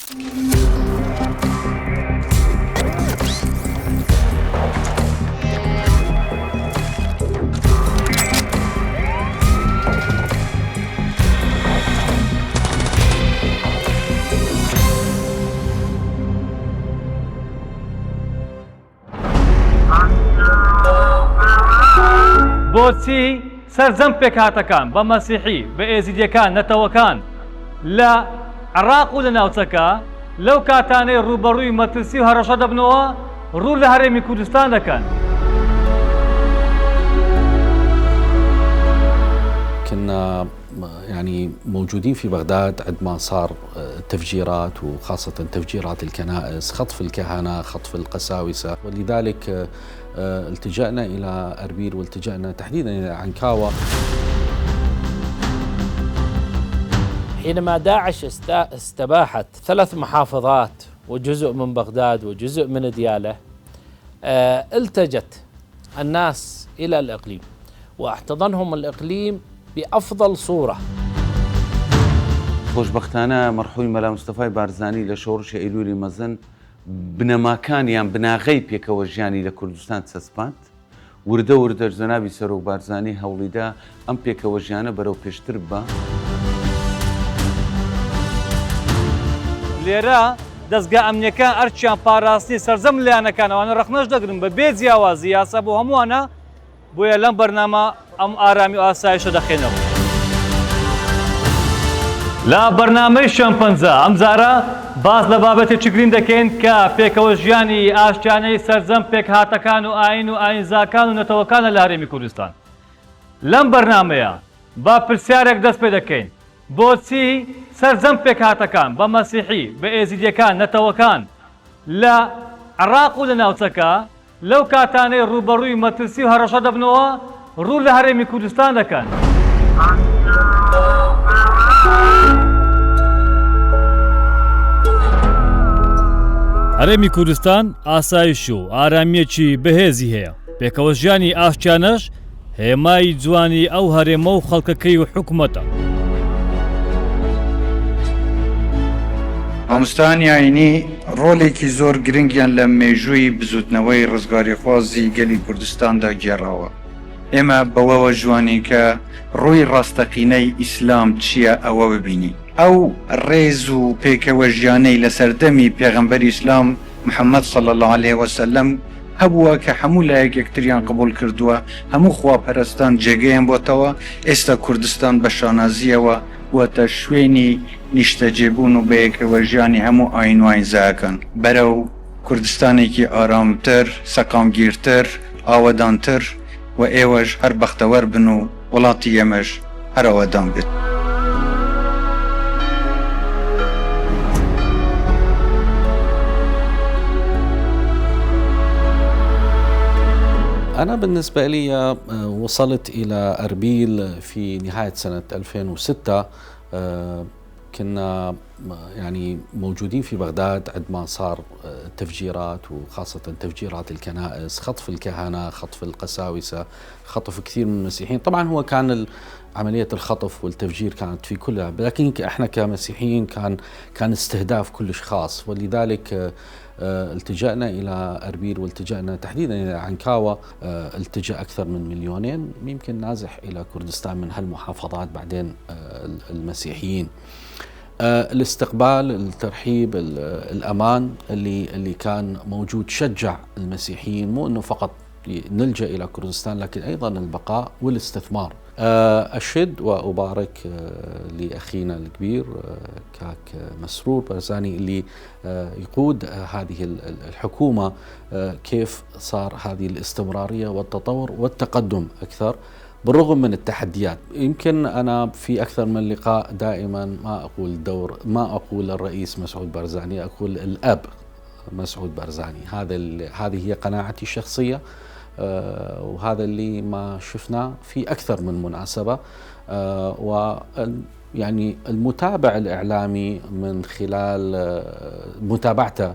بۆچی سەرجەم پێکهاتەکان بە مەسیحی بە ئێزیدیەکان نەتەوەکان لە عێراق و لە ناوچەکە لەو کاتانەی ڕوبەڕووی مەترسی و هەڕەشە دەبنەوە ڕوو لە هەرێمی کوردستان دەکەن. كنا يعني موجودين في بغداد عندما صار التفجيرات، وخاصة تفجيرات الكنائس، خطف الكهنة، خطف القساوسة، ولذلك التجأنا إلى أربيل والتجأنا تحديدا إلى عنكاوة. حينما داعش استباحت 3 محافظات وجزء من بغداد وجزء من ديالى، التجت الناس إلى الإقليم واحتضنهم الإقليم بأفضل صورة. خۆشبەختانە مەرحووی مەلا مستەفای بارزانی لە شۆڕشی ئەیلولی مەزن بنەماکانیان بناغەی پێکەوە ژیانی لە کوردستان چەسپاند. وردە وردە جەنابی سەرۆک بارزانی هەوڵیدا ئەم پێکەوە ژیانە بەرەو پێشتر بە. لێرە دەستگا ئەمنیەکان ئەرچیان پاراستنی سەرجەم لایەنەکانەوانە ڕەخنەش دەگرن بە بێ جیاوازی یاسا بۆ هەمووانە، بۆیە لەم بەرنامە ئەم ئارامی و ئاسایشە دەخێنەوە. لە بەرنامەی شەمپەنجە ئەمجارە باس لە بابەتێکی گرنگ دەکەین کە پێکەوە ژیانی ئاشتیانەی سەرجەم پێکهاتەکان و ئاین و ئاینزاکان و نەتەوەکانە لە هەرێمی کوردستان. لەم بەرنامەیە با پرسیارێک دەست پێ دەکەین: بۆچی سەرجەم پێکهاتەکان بە مەسیحی بە ئێزیدیەکان نەتەوەکان لە عێراق و لە ناوچەکە لەو کاتانەی ڕوبەڕووی مەترسی و هەڕەشە دەبنەوە ڕوو لە هەرێمی کوردستان دەکەن؟ هەرێمی کوردستان ئاسایش و ئارامیەکی بەهێزی هەیە. پێکەوە ژیانی ئاشتیانەش هێمای جوانی ئەو هەرێمە و خەڵکەکەی و حکوومەتە. مامۆستایانی ئاینی ڕۆڵێکی زۆر گرنگیان لە مێژووی بزوتنەوەی ڕزگاریخوازی گەلی کوردستاندا گێڕاوە. ئێمە بەوەوە جوانی کە ڕووی ڕاستەقینەی ئیسلام چییە ئەوە ببینی. ئەو ڕێز و پێکەوە ژیانەی لە سەردەمی پێغەمبەری ئیسلام محەممەد صلی الله عليه وسلم هەبووە کە هەموو لایەک یەکتریان قبول کردووە، هەموو خواپەرستان جێگەیان بۆتەوە. ئێستا کوردستان بە شانازیەوە وەتە شوێنی نیشتەجێبوون و بەیەکەوە ژیانی هەموو ئاین و ئاینزاکان بەرەو کوردستانێکی ئارامتر، سەقامگیرتر، ئاوەدانتر و ئێوەش هەر بەختەوەر بن و وڵاتی ئێمەش هەر ئاوەدان بێت. أنا بالنسبة لي وصلت إلى أربيل في نهاية سنة 2006. كنا يعني موجودين في بغداد عندما صار التفجيرات، وخاصة تفجيرات الكنائس، خطف الكهنة، خطف القساوسة، خطف كثير من المسيحيين. طبعا هو كان عملية الخطف والتفجير كانت في كلها، لكن احنا كمسيحيين كان استهداف كلش خاص، ولذلك التجأنا إلى أربيل والتجأنا تحديدا إلى عنكاوة. التجأ أكثر من 2 مليون يمكن نازح إلى كردستان من هالمحافظات بعدين المسيحيين. الاستقبال، الترحيب، الأمان اللي كان موجود شجع المسيحيين، مو أنه فقط نلجأ إلى كردستان لكن أيضا البقاء والاستثمار. أشد وأبارك لأخينا الكبير كاك مسرور بارزاني اللي يقود هذه الحكومة، كيف صار هذه الاستمرارية والتطور والتقدم أكثر بالرغم من التحديات. يمكن أنا في أكثر من لقاء دائما ما أقول الرئيس مسعود بارزاني، أقول الأب مسعود بارزاني. هذه هي قناعتي الشخصية، وهذا اللي ما شفناه في أكثر من مناسبة. ويعني المتابع الإعلامي من خلال متابعته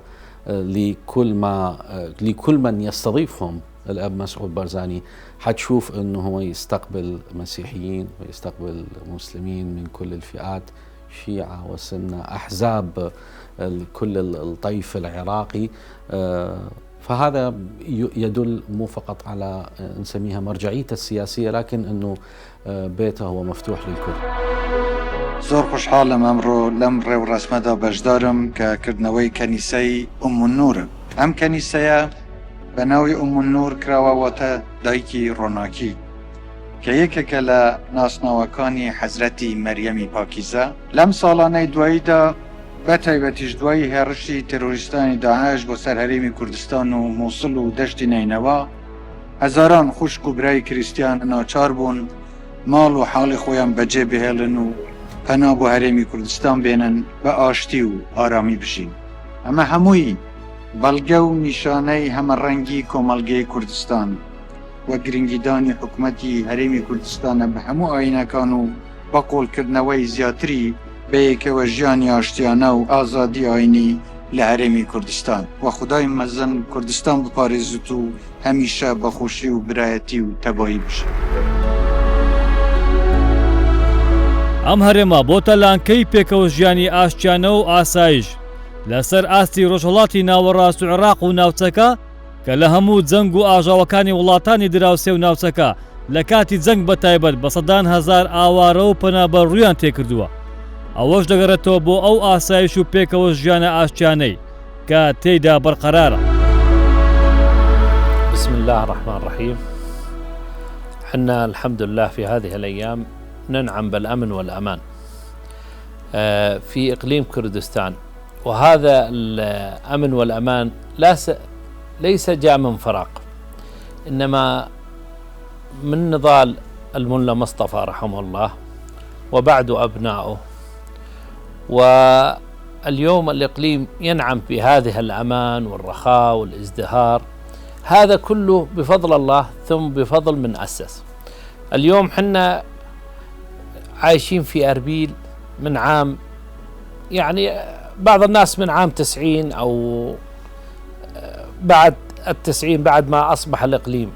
لكل من يستضيفهم الأب مسعود بارزاني حتشوف أنه هو يستقبل مسيحيين ويستقبل مسلمين من كل الفئات، شيعة وسنة أحزاب كل الطيف العراقي. فهذا يدل مو فقط على نسميها مرجعيته السياسية، لكن أنه بيته هو مفتوح للكل. زۆر خوشحاڵم ئەمڕۆ لەم ڕێوڕسمەدا بەشدارم کە کردنەوەی کەنیسەی ئومونورە. ئەم کەنیسەیە بە ناوی ئومونور کراوەوەتە دایکی ڕۆناکی کە یەکێکە لە ناسناوەکانی حەزرەتی مەریەمی پاکیزە. لەم ساڵانەی دواییدا بە تایبەتیش دوایی هێرشی تێرۆریستانی داعش بۆ سەر هەرێمی کوردستان و مووسڵ و دەشتی نینەوە، هەزاران خوشک و برای کریسیان ناچار بوون ماڵ و حاڵی خۆیان بەجێ بهێڵن و پەنا بۆ هەرێمی کوردستان بێنن بە ئاشتی و ئارامی بژین. ئەمە هەمووی بەڵگە و نیشانەی هەمەڕەنگی کۆمەڵگەی کوردستان وە گرنگیدانی حکوومەتی هەرێمی کوردستانە بە هەموو ئاینەکان و بە قۆڵکردنەوەی زیاتری بەیەکەوە ژیانی ئاشتیانە و ئازادی ئاینی لە هەرێمی کوردستان. وە خودای مەزن کوردستان بپارێزوت و هەمیشە بەخۆشی و برایەتی و تەبایی بشە. ئەم هەرێمە بۆتە لانکەی پێکەوە ژیانی ئاشتیانە و ئاسایش لەسەر ئاستی ڕۆژهەڵاتی ناوەڕاست و عێراق و ناوچەکە کە لە هەموو جەنگ و ئاژاوەکانی وڵاتانی دراوسێ و ناوچەکە لە کاتی جەنگ بەتایبەت بە سەدان هەزار ئاوارە و پەنابەر ڕوویان تێکردووە. ئەوەش دەگەڕێتەوە بۆ ئەو ئاسایش و پێکەوە ژیانە ئاشتیانەی کە تێیدا بەرقەرارە. بسم الله الرحمن الرحيم. حنا الحمد لله في هذه الأيام ننعم بالأمن والأمان في إقليم كردستان، وهذا الأمن والأمان ليس جاء من فراغ، إنما من نضال الملا مصطفى رحمه الله وبعد أبنائه. واليوم الإقليم ينعم بهذه الأمان والرخاء والازدهار، هذا كله بفضل الله ثم بفضل من أسس. اليوم حنا عايشين في أربيل من عام، يعني بعض الناس من عام 90 أو بعد 90 بعد ما أصبح الإقليم،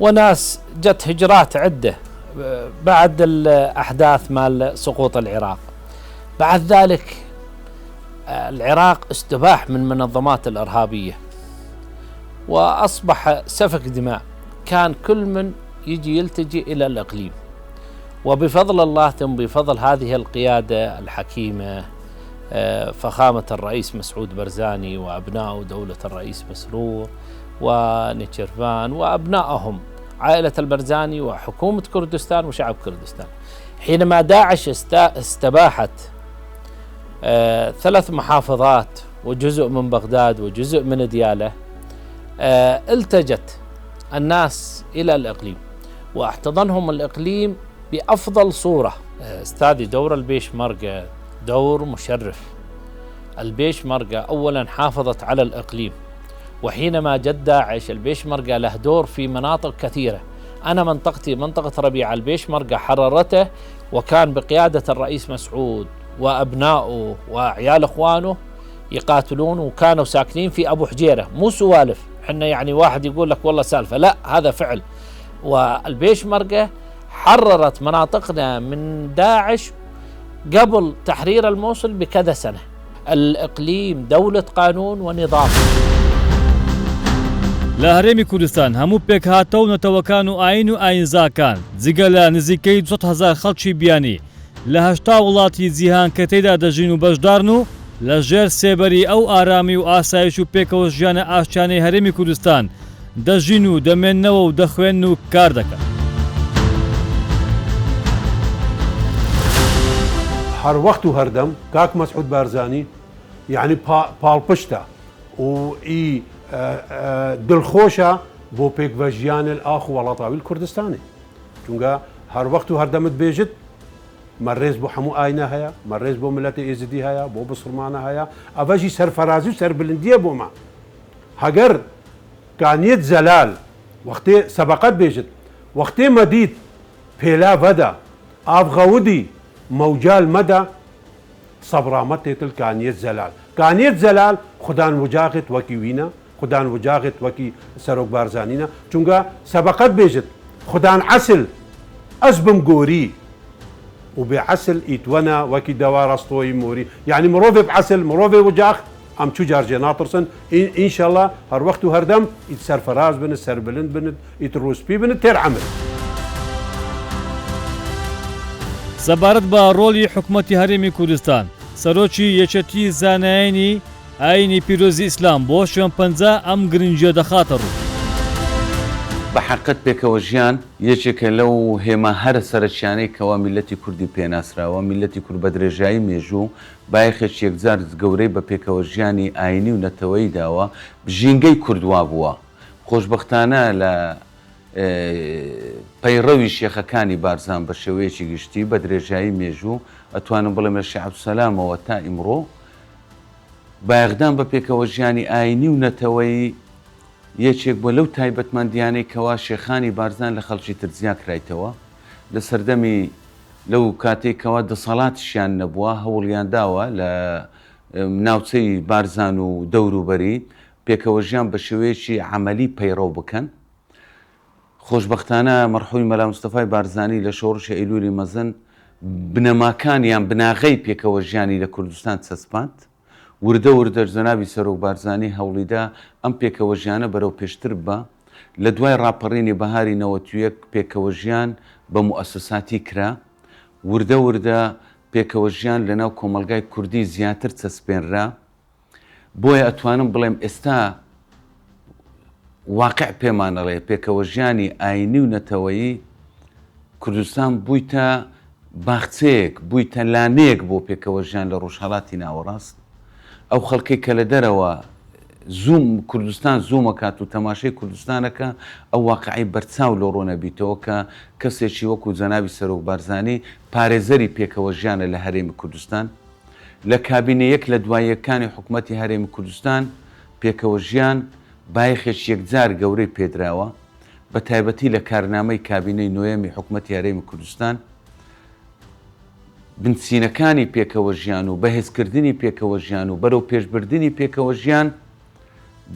وناس جت هجرات عدة بعد الأحداث مال سقوط العراق. بعد ذلك العراق استباح من منظمات الإرهابية وأصبح سفك دماء، كان كل من يجي يلتجئ إلى الإقليم. وبفضل الله ثم بفضل هذه القيادة الحكيمة فخامة الرئيس مسعود برزاني وأبناء دولة الرئيس مسرور ونيتشرفان وأبنائهم عائلة البرزاني وحكومة كردستان وشعب كردستان، حينما داعش استباحت 3 محافظات وجزء من بغداد وجزء من ديالى، التجت الناس إلى الإقليم واحتضنهم الإقليم بأفضل صورة. أستاذي دور البيشمركة دور مشرف. البيشمركة أولا حافظت على الإقليم، وحينما جد داعش البيشمركة له دور في مناطق كثيرة. أنا منطقتي منطقة ربيع البيشمركة حررته، وكان بقيادة الرئيس مسعود وأبنائه وعيال إخوانه يقاتلون، وكانوا ساكنين في أبو حجيرة، مو سوالف حنا يعني واحد يقول لك والله سالفة، لا هذا فعل. والبيشمركة حررت مناطقنا من داعش قبل تحرير الموصل بكذا سنة. الإقليم دولة قانون ونظام. لە هەرێمی کوردستان هەموو پێک هاتە و نەتەوەکان و ئاین و ئاینزاکان جگە لە نزیکەی 200,000 خەڵکی بیانی لە 80 وڵاتی جیهان کە تێیدا دەژین و بەشدارن و لە ژێر سێبەری ئەو ئارامی و ئاسایش و پێکەوە ژیانە ئاشتیانەی هەرێمی کوردستان دەژین و دەمێننەوە و دەخوێن و کار دەکەن. هر وقت و هەردەم کاک مەسعود بارزانی یعنی پاڵپشتە و ئی دڵخۆشە بۆ پێکڤەژیانە ئاخ و وڵاتاوی کوردستانی، چونکە هەر وەخت و هەردەمت بێژت مەڕێز بۆ هەموو ئاینە هەیە، مەڕێز بۆ ملەتی ئێزدی هەیە، بۆ بسڵمانە هەیە، ئەڤەژی سەرفەرازی و سەربلندیە بۆمە. هەگەر کانیت زەلال وەختێ سەبەقەت بێژت وەختێ مەدید پێلا بەدا ئافغەودی موجال مدى صبرامت كانيت زلال كانيت زلال خدان وجاغت وكي وينا خدان وجاغت وكي سروك بارزانينا چونگا سبقت بيجت خدان عسل أزبم قوري وبعسل يتونا وكي دوار اسطوي موري يعني مروفي بعسل مروفي وجاخ ام شو جارجي ناطرسن ان شاء الله هر وقت وهردم يتسر فراز بن السر بلند بن يتروس بي بن تير عمل سەبارەت بە ڕۆلی حکوومەتی هەرێمی کوردستان سەرۆکی یەکێتی زانایانی ئاینی پیرۆزی ئیسلام بۆ شوێنپەنجە ئەم گرنجیە دەخاتە ڕوو. بە حقت پێکەوە ژیان یەکێکە لەو هێمە هەرە سەرچیانەی کەوا میلەتی کوردی پێناسراوە میلەتی کورد بە درێژایی مێژوو بایەخێک یەکجار گەورەی بە پێکەوە ژیانی ئاینی و نەتەوەی داوە بژینگەی کوردوا بووە خۆشبەختانە لە پەیڕەوی شێخەکانی بارزان بە شێوەیەکی گشتی بە درێژایی مێژوو ئەتوانم بڵێم لە شێخ عەبدولسەلامەوە تا ئیمڕۆ بایەخدان بە پێکەوە ژیانی ئاینی و نەتەوەی یەکێک بۆ لەو تایبەتمەندیانەی کەوا شێخانی بارزان لە خەڵکی ترجیا کرایتەوە لە سەردەمی لەو کاتێک کەوا دەسەڵاتیشیان نەبووە هەوڵیان داوە لە ناوچەی بارزان و دەوروبەری پێکەوە ژیان بە شێوەیەکی عەمەلی پەیڕەو بکەن. خۆشبەختانە مەرحووی مەلا مستەفای بارزانی لە شۆڕشی ئەیلولی مەزن بنەماکانیان بناغەی پێکەوە ژیانی لە کوردستان چەسپاند وردە وردە جەنابی سەرۆک بارزانی هەوڵیدا ئەم پێکەوە ژیانە بەرەو پێشتر بە لە دوای ڕاپەڕینی بەهاری 91 پێکەوە ژیان بە موئەسساتی کرا وردە وردە پێکەوە ژیان لەناو کۆمەلگای کوردی زیاتر چەسپێنرا بۆیە ئەتوانم بڵێم ئێستا واقع پێمانەڵێ پێکەوە ژیانی ئاینی و نەتەوەیی کوردستان بوویتە باخچەیەک بوویتە لانەیەک بۆ پێکەوە ژیان لە ڕۆژهەڵاتی ناوەڕاست ئەو خەڵکی کە لە دەرەوە زوم کوردستان زوومەکات و تەماشای کوردستانەکە ئەو واقعی بەرچاو لە ڕۆنەبییتەوە کە کەسێکی وەکو جەنابی سەرۆک بارزانی پارێزەری پێکەوە ژیانە لە هەرێمی کوردستان لە کابینەیەک لە دواییەکانی حکوومەتی هەرێمی کوردستان پێکەوە ژیان بایەخێک یەکجار گەورەی پێدراوە بە تایبەتی لە کارنامەی کابینەی نوێمی حکوومەتی هەرێمی کوردستان بنچینەکانی پێکەوە ژیان و بەهێزکردنی پێکەوە ژیان و بەرەو پێشبردننی پێکەوە ژیان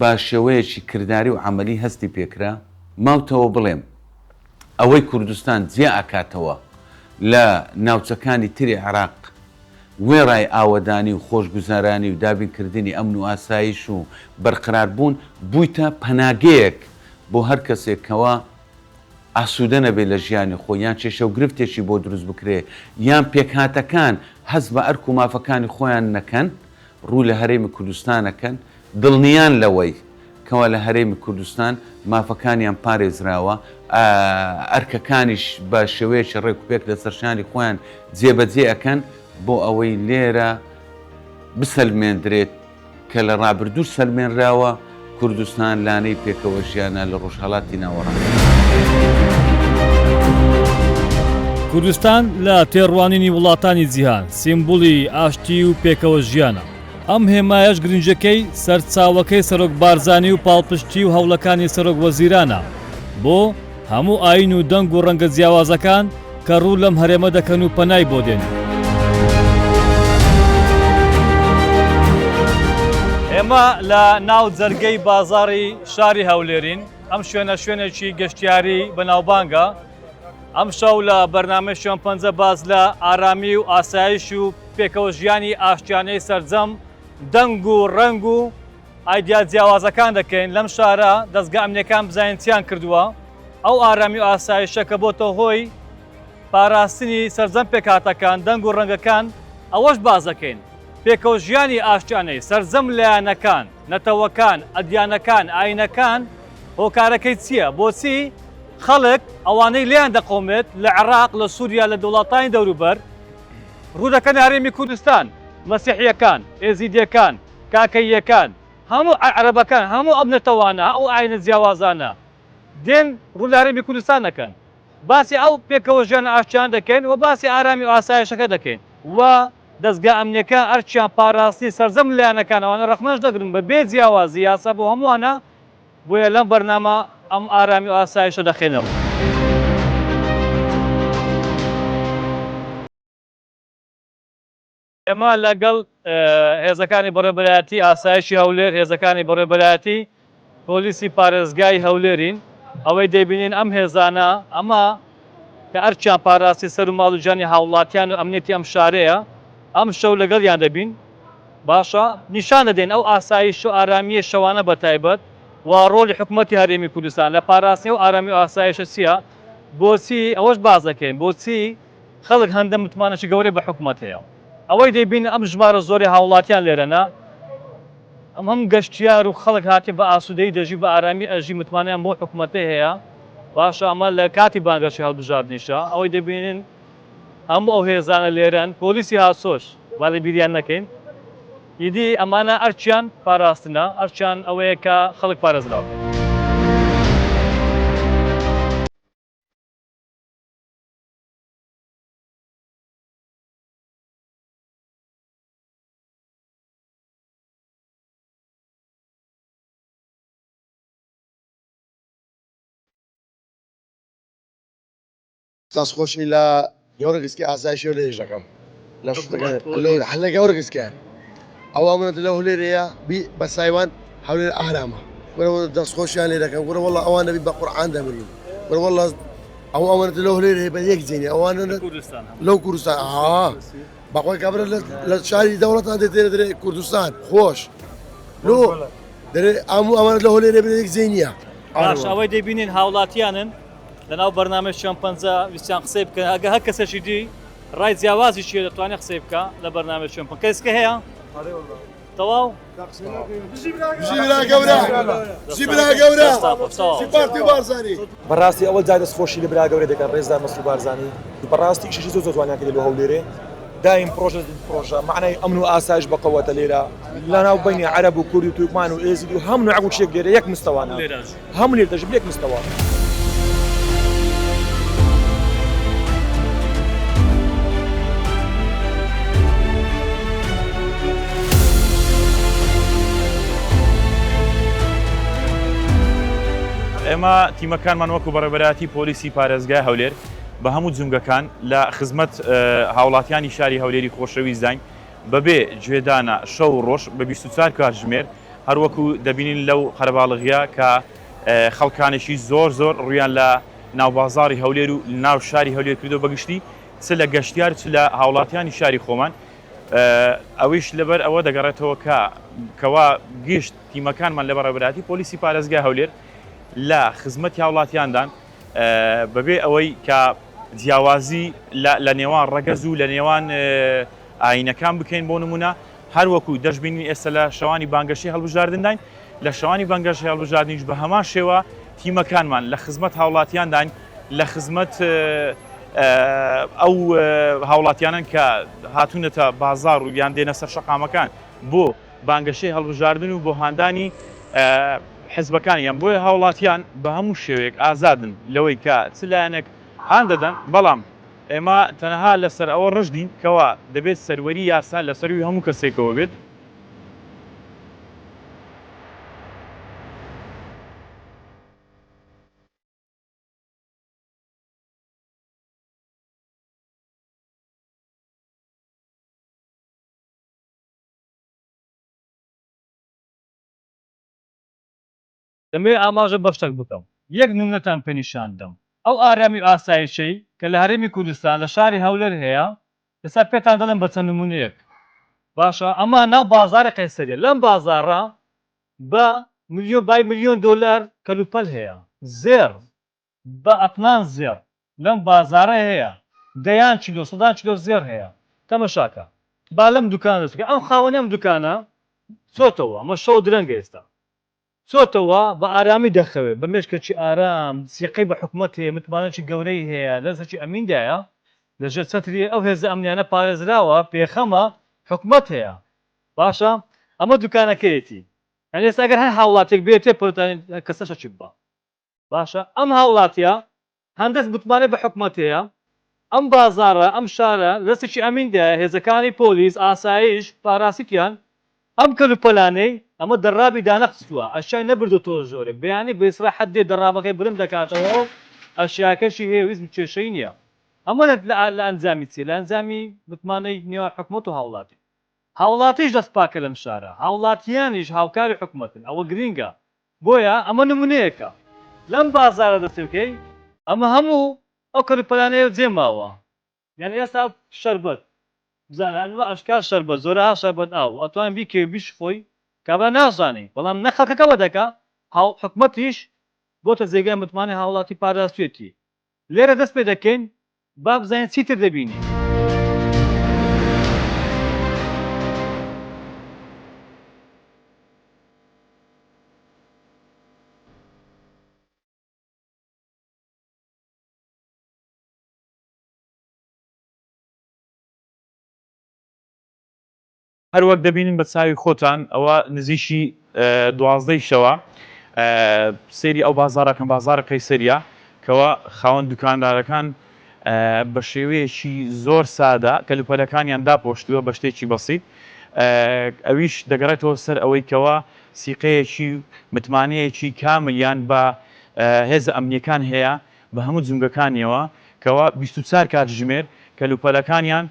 با شێوەیەکی کردداری و عملی هەستی پێکرا ماوتەوە بڵێم ئەوەی کوردستان جیا ئاکاتەوە لە ناوچەکانی تری عراق وێڕای ئاوەدانی و خۆشگوزارانی و دابینکردنی ئەمن و ئاسایش و بەرقراربوون بوویتە پەناگەیەک بۆ هەر کەسێکەوە ئاسوودە نەبێت لە ژیانی خۆی یان چێشە و گرفتێکی بۆ دروست بکرێ یان پێکهاتەکان هەست بە ئەرک و مافەکانی خۆیان نەکەن ڕوو لە هەرێمی کوردستانەکەن دڵنیان لەوەی کەوا لە هەرێمی کوردستان مافەکانیان پارێزراوە ئەرکەکانیش بە شێوەیەکی ڕێک و پێک لە سەرشانی خۆیان جێبەجێ ئەەکەن بۆ ئەوەی لێرە بسەلمێندرێت کە لە ڕابردوو سەلمێنراوە کوردستان لانەی پێکەوە ژیانە لە ڕۆژهەڵاتی ناوەڕان. کوردستان لە تێڕوانینی وڵاتانی جیهان سیمبولی ئاشتی و پێکەوە ژیانە. ئەم هێمایەش گرنجەکەی سەرچاوەکەی سەرۆک بارزانی و پاڵپشتی و هەوڵەکانی سەرۆک وەزیرانە بۆ هەموو ئاین و دەنگ و ڕەنگە جیاوازەکان کە ڕوو لەم هەرێمە دەکەن و پەنای بۆ دێن. ئێمە لە ناو جەرگەی بازاڕی شاری هەولێرین ئەم شوێنێکی گەشتیاری بەناوبانگە ئەم شەو لە بەرنامەی شوێنپەنجە باز لە ئارامی و ئاسایش و پێکەوە ژیانی ئاشتیانەی سەرجەم دەنگ و ڕەنگ و ئایدیا جیاوازەکان دەکەین لەم شارە دەستگا ئەمنیەکان بزانینتیان کردووە ئەو ئارامی و ئاسایشە کە بۆتە هۆی پاراستنی سەرجەم پێکهاتەکان دەنگ و ڕەنگەکان ئەوەش باز دەکەین پێکەوە ژیانی ئاشتیانەی سەرجەم لایەنەکان نەتەوەکان ئەدیانەکان ئاینەکان هۆکارەکەی چییە بۆچی خەڵک ئەوانەی لیان دەقۆمێت لە عێراق لە سووریا لە دەوڵاتانی دەوروبەر ڕوودەکەن هەرێمی کوردستان مەسیحیەکان ئێزیدیەکان کاکەیەکان هەموو عەرەبەکان هەموو ئەم نەتەوانە ئەو ئاینە جیاوازانە دێن ڕوو لە هەرێمی کوردستان دەکەن باسی ئەو پێکەوە ژیان ئاشتیان دەکەین و باسی ئارامی و ئاسایشەکە دەکەین و دەستگا ئەمنیەکە ئەرچیان پاراستی سەرجەم لایەنەکانەوانە ڕەخنەش دەگرن بە بێ جیاوازی یاسا بۆ هەمووانە بۆیە لەم بەرنامە ئەم ئارامی و ئاسایشە دەخێنەوە. ئێمە لەگەڵ هێزەکانی بەڕێوەبەرایەتی ئاسایشی هەولێر هێزەکانی بەڕێوەبەرایەتی پۆلیسی پارێزگای هەولێرین ئەوەی دەیبینین ئەم هێزانە ئەمە کە ئەرچیان پاراسی سەر و ماڵ و ژیانی هاوڵاتیان و ئەمنیەتی ئەم شارەیە ئەم شەو لەگەڵیان دەبین باشە نیشان دەدەین ئەو ئاسایش و ئارامیە شەوانە بەتایبەت وا ڕۆلی حکوومەتی هەرێمی کوردستان لە پاراستنی و ئارامی و ئاسایشە چییە بۆچی ئەوەش باز دەکەین بۆچی خەڵک هەندە متمانەی گەورەی بە حکوومەت هەیە ئەوەی دەبین ئەم ژمارە زۆری هاوڵاتیان لێرەنا ئەم هەم گەشتیار و خەڵک هاتی بە ئاسوودەی دەژی بە ئارامی ئەژی متمانیان بۆ حکوومەتی هەیە باشە ئەمە لە کاتی بانگەشی هەڵبژاردنیشە ئەوەی دەبینن هەموو ئەو هێزانە لێرەن پۆلیسی هاسۆش با لە بیریان نەکەین ئیدی ئەمانە ئەرچیان پاراستنە ئەرچیان ئەوەیە کە خەڵک پارێزراوە دەستخۆشی لە گەورە گسکی ئاسایشی لە هێژەکەم لە گەورە گسکیان ئەوە منە لە هولێرەیە بە سایوان هەولێر ئارامە وەرەوە دەستخۆشیان لێ دەکەم وەرە وەڵڵە ئەوانە بی بە قورعان دەبرین وەرە وەڵڵە ئەو ئەوانە لە هولێرەیە بە یەک جێنی ئەوانە لەو کوردستان بەخۆی کابرا لە شاری دەوڵەتان دێتێنە دەرێ کوردستان خۆش لۆ دەرێ ئەموو ئەوانە لە هولێرە بە یەک جێنیە باش ئەوەی دەبینین هاوڵاتیانن لەناو بەرنامە شەمپەنجە ویستیان قسەی بکەن ئەگە هەر کەسێکی دی ڕای جیاوازی چیە دەتوانێت قسەی بکە لە بەرنامە شەمپەنجە کەسکە هەیە تەواو بەڕاستی ئەوە جا دەستخۆشی لە برا گەورە دەکەن ڕێزدار مەسروور بارزانی بەڕاستی ئیشی زۆر جوانیان کرد لە هەولێرێ دایم پرۆژە معنای ئەمن و ئاسایش بەقەوەتە لێرە لەناو بینی عەرەب و کوردی و تورکمان و ئێزی و هەموو نوع گوشتێک لێرە یەک مستەوانە هەموو لێرە دەژم یەک مستەوە ئێمە تیمەکانمان وەکو بەڕێوەبەراتی پۆلیسی پارێزگای هەولێر بە هەموو جونگەکان لە خزمەت هاوڵاتیانی شاری هەولێری خۆشەویست داین بەبێ گوێدانە شەو و ڕۆژ بە 24 کاتژمێر هەروەکو دەبینین لەو قەرەباڵغیا کە خەڵکانێکی زۆر ڕویان لە ناوبازاری هەولێر و ناو شاری هەولێر کردو بەگشتی چ لە گەشتیار چ لە هاوڵاتیانی شاری خۆمان ئەویش لەبەر ئەوە دەگەڕێتەوە کەوا گشت تیمەکانمان لە بەڕێوەبەراتی پۆلیسی پارێزگای هەولێر لە خزمەتی هاوڵاتیاندان بەبێ ئەوەی کە جیاوازی لە نێوان ڕەگەز و لە نێوان ئاینەکان بکەین بۆ نمونە هەروەکو دەشبینی ئێستا لە شەوانی بانگەشەی هەڵبژاردنداین لە شەوانی بانگەشەی هەڵبژاردنیش بە هەمان شێوە تیمەکانمان لە خزمەت هاوڵاتیاندان لە خزمەت ئەو هاوڵاتیانن کە هاتوونەتە بازار و یان دێنە سەر شەقامەکان بۆ بانگەشەی هەڵبژاردن و بۆ هاندانی حزبەکان یان بۆیە هاوڵاتیان بە هەموو شێوەیەک ئازادن لەوەی کە چ لایەنێک هان دەدەن بەڵام ئێمە تەنەها لەسەر ئەوە ڕژدین کەوا دەبێت سەروەری یاسا لەسەروی هەموو کەسێکەوە بێت دەمێ ئاماژە بەشتێک بکەم یەک نمونەتان پێنیشان دەم ئەو ئارامی و ئاسایشەی کە لە هەرێمی کوردستان لە شاری هەولێر هەیە ئێستا پێتان دەڵێن بە چەند نمونەیەک باشە ئەمە ناو بازارە قەیسەریە لەم بازاڕە بە ملیۆن دۆلار کەلوپەل هەیە زێر بە ئەتنان زێر لەم بازارە هەیە دەیان چیلۆ سەدان چیلۆ زێر هەیە تەمەشاکە با لەم دوکان دەستکە ئەم خاوەنی ئەم دوکانە چۆتەوە ئەمە شەو درەنگە ئێستا چۆتەوە بە ئارامی دەخەوێت بە مێشکێکی ئارام سیقەی بە حکوومەت هەیە متمانەی گەورەی هەیە لەسەرکی ئەمیندایە لەژێر چەتری ئەو هێزە ئەمنیانە پارێزراوە پێخەمە حکوومەت هەیە باشە ئەمە دوکانەکەیەتی ئەنی ئێستا ئەگەر هەر هاوڵاتێک بێتێ پۆتانی کەسەشەکی بە باشە ئەم هاوڵاتیە هەندێک متمانەی بە حکوومەت هەیە ئەم بازارە ئەم شارە لەسەرکی ئەمیندایە هێزەکانی پۆلیس ئاسایش پاراسیتیان ئەم کەلوپەلانەی ئەمە دەڕابی دانەخستووە ئەشیای نەبردوتەوە زۆرێ بەیانی بەئیسرا حەدێ دەڕابەکەی برم دەکاتەوە ئەشیاکەشی هێویست کێشەی نییە ئەمە لە ئەنجامی چی لە ئەنجامی متمانەی نێوان حکوومەت و هاوڵاتی هاوڵاتیش دەست پاکە لەم شارە هاوڵاتیانیش هاوکاری حکوومەتن ئەوە گرینگە بۆیە ئەمە نمونەیەکە لەم بازارە دەستێکەی ئەمە هەموو ئەو کەلوپەلانەیە جێماوە یعنی ئێستا شەربەت بزانە ئەنواع ئەشکال شەربەت زۆرها شەربەت ئاو ئەتوانین بیکێ بیشخۆی کابرا نازانێ بەڵام نە خەڵکەکەوە دەکا حکومەتیش بۆتە جێگای متمانەی هاوڵاتی پاراستوێتی لێرە دەست پێ دەکەین با بزانین چیتر دەبینی هەروەک دەبینن بە چاوی خۆتان ئەوە نزیشی 12 شەوە سێری ئەو بازارەکەم بازارە قەیسەریە کەەوە خاوەن دوکاندارەکان بە شێوەیەکی زۆر سادە کەلوپەلەکانیان داپۆشتووە بە شتێکی بەسیط ئەویش دەگەڕێتەوە سەر ئەوەی کەەوە سیقەیەکی متمانەیەکی کاملیان بە هێزە ئەمنیەکان هەیە بە هەموو جونگەکانیەوە کەەوە 24 کاتژمێر کەلوپەلەکانیان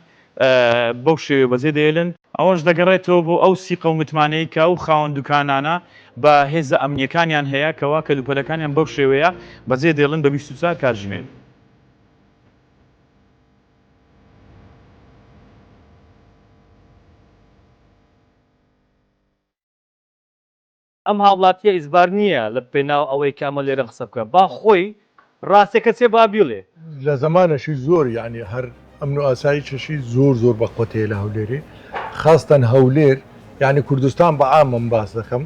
بەو شێوێ بەجێ دێڵن ئەوەش دەگەڕێتەوە بۆ ئەو سیقە و متمانەی کە ئەو خاوەن دوکانانە بە هێزە ئەمنیەکانیان هەیە کەوا کەلوپەلەکانیان بەو شێوەیە بەجێ دێڵن بە 24 کاتژمێر. ئەم هاوڵاتیە ئیزبار نییە لە پێناو ئەوەی کامە لێرە قسە بکە با خۆی ڕاستێکە چێ بابیڵێ لە زمانەشی زۆر یعنی هەر ئەمن و ئاسایشی زۆر بەقوتەیە لە هەولێرێ خاستن هەولێر یعنی کوردستان بە عامم باس دەکەم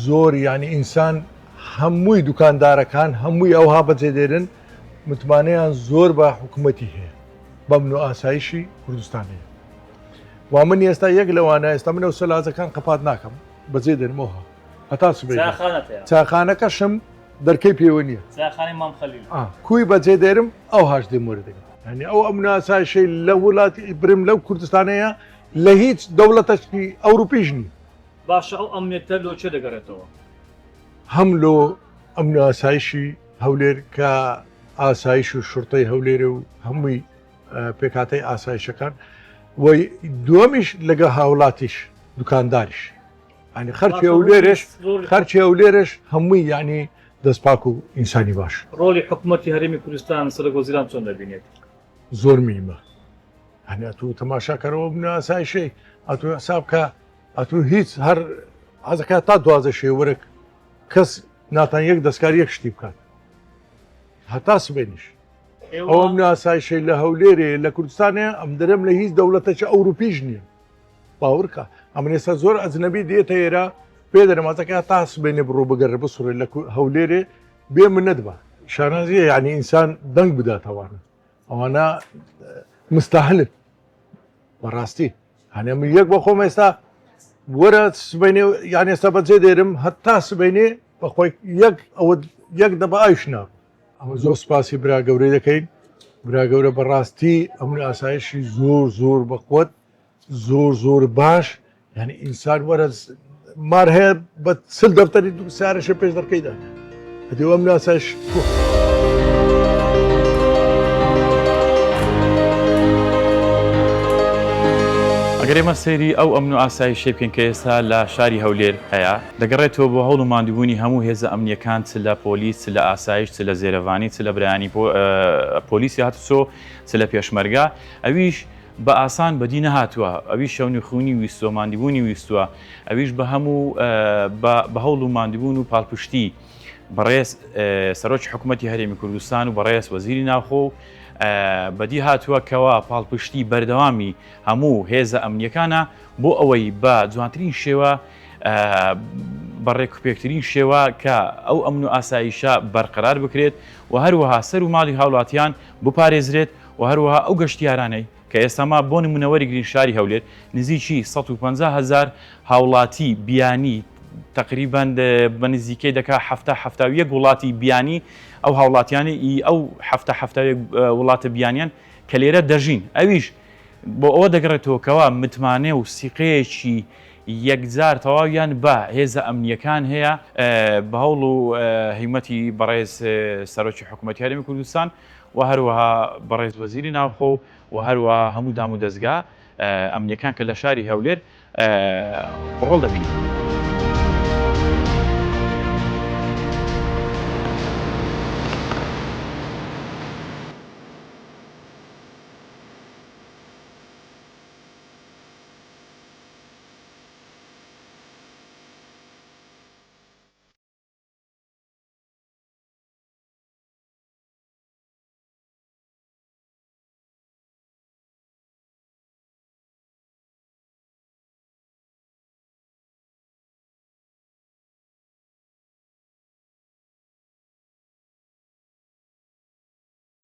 زۆر یعنی ئینسان هەمووی دوکاندارەکان هەمووی ئەوها بەجێدێرن متمانەیان زۆر بە حکوومەتی هەیە بەمن و ئاسایشی کوردستانەیە وا من ئێستا یەک لەوانە ئێستا منە و سەلازەکان قەپات ناکەم بەجێ دێنمەوە هەتا سبێ چاخانەکەشم دەرکەی پێوە نییە کوی بەجێ دێرم ئەو هاش دێم وەردەگەم ینی ئەو ئەمن و ئاسایشەی لە وڵاتی برم لەو کوردستانەیە لە هیچ دەوڵەتەشی ئەوروپیش نیە باشە ئەو ئەمنیەتە لۆ چێ دەگەڕێتەوە هەم لۆ ئەمن و ئاسایشی هەولێر کە ئاسایش و شورتەی هەولێرە و هەمووی پێکاتەی ئاسایشەکان وی دووەمیش لەگە هاوڵاتیش دوکانداریش ینی خەرچی هەولێرش هەمووی یعنی دەستپاک و ئینسانی باش ڕۆلی حکوومەتی هەرێمی کوردستان سەرۆک وەزیران چۆن دەبینێت زۆر میمە هەنی ئەتوو تەماشاکەرەوە بنە ئاسایشەی ئەتوو حساب کە ئەتوو هیچ هەر حەزەکە تا دوازە شێوەرەك کەس ناتان یەک دەستکار یەک شتی بکات هەتا سبێنیش ئەوە منە ئاسایشەی لە هەولێرێ لە کوردستانەیە ئەم دەرەم لە هیچ دەوڵەتەی ئەوروپیش نییە باورکە ئەمە ئێستا زۆر ئەجنەبی دێتە ئێرە پێ دەرەمازەکە تا سبێنێ بڕۆ بگەڕێ بسوڕێ لە هەولێرێ بێ من نەدبە شانازیە یعنی ئینسان دەنگ بداتەوانە ئەوانە مستاهلن بەڕاستی هەنێ من یەک بە خۆم ئێستا وەرە سبێنێ یانی ئێستا بەجێ دێرم هەتا سبێنێ بەخۆی یەک دەبە ئایشنا ئەمە زۆر سپاسی برا گەورەی دەکەین برا گەورە بەڕاستی ئەمن ئاسایشی زۆر بەقوت زۆر باش یعنی ئینسان وەرە مار هەیە بە سل دەفتەری دو سارەشە پێش دەرکەیدا هەدی ئەمن ئاسایش ئەگەر ئێمە سەیری ئەو ئەمن و ئاسایشەی بکەین کە ئێستا لە شاری هەولێر هەیە دەگەڕێتەوە بۆ هەوڵ و ماندووبوونی هەموو هێزە ئەمنیەکان چ لە پۆلیس چ لە ئاسایش چ لە زێرەوانی چ لە برایانی پۆلیسی هاتوچۆ چ لە پێشمەرگا ئەویش بە ئاسان بەدی نەهاتووە ئەویش شەونی خوونی ویستووە ماندووبوونی ویستووە ئەویش بە هەموو بە هەوڵ و ماندووبوون و پاڵپشتی بەڕێز سەرۆکی حکوومەتی هەرێمی کوردستان و بەڕێز وەزیری ناوخۆ بەدی هاتووە کەوا پاڵپشتی بەردەوامی هەموو هێزە ئەمنیەکانە بۆ ئەوەی بە جوانترین شێوە بەڕێکوپێکترین شێوە کە ئەو ئەمن و ئاسایشە بەرقەرار بکرێت و هەروەها سەر و ماڵی هاوڵاتیان بپارێزرێت و هەروەها ئەو گەشتیارانەی کە ئێستاما بۆ نمونەوەرەگرین شاری هەولێر نزیکی 150,000 هاوڵاتی بیانی تقریبان بە نزیکەی دەکا 70 وڵاتی بیانی ئەو هاوڵاتیانی ئەو 70 وڵاتە بیانیان کە لێرە دەژین ئەویش بۆ ئەوە دەگەڕێتەوە کەوا متمانێ و سیقەیەکی یەکجار تەواویان بە هێزە ئەمنیەکان هەیە بە هەوڵ و هیمەتی بەڕێز سەرۆکی حکوومەتی هەرێمی کوردستان و هەروەها بەڕێز وەزیری ناوخۆ و هەروەها هەموو دام و دەستگا ئەمنیەکان کە لە شاری هەولێر ڕۆڵ دەبین.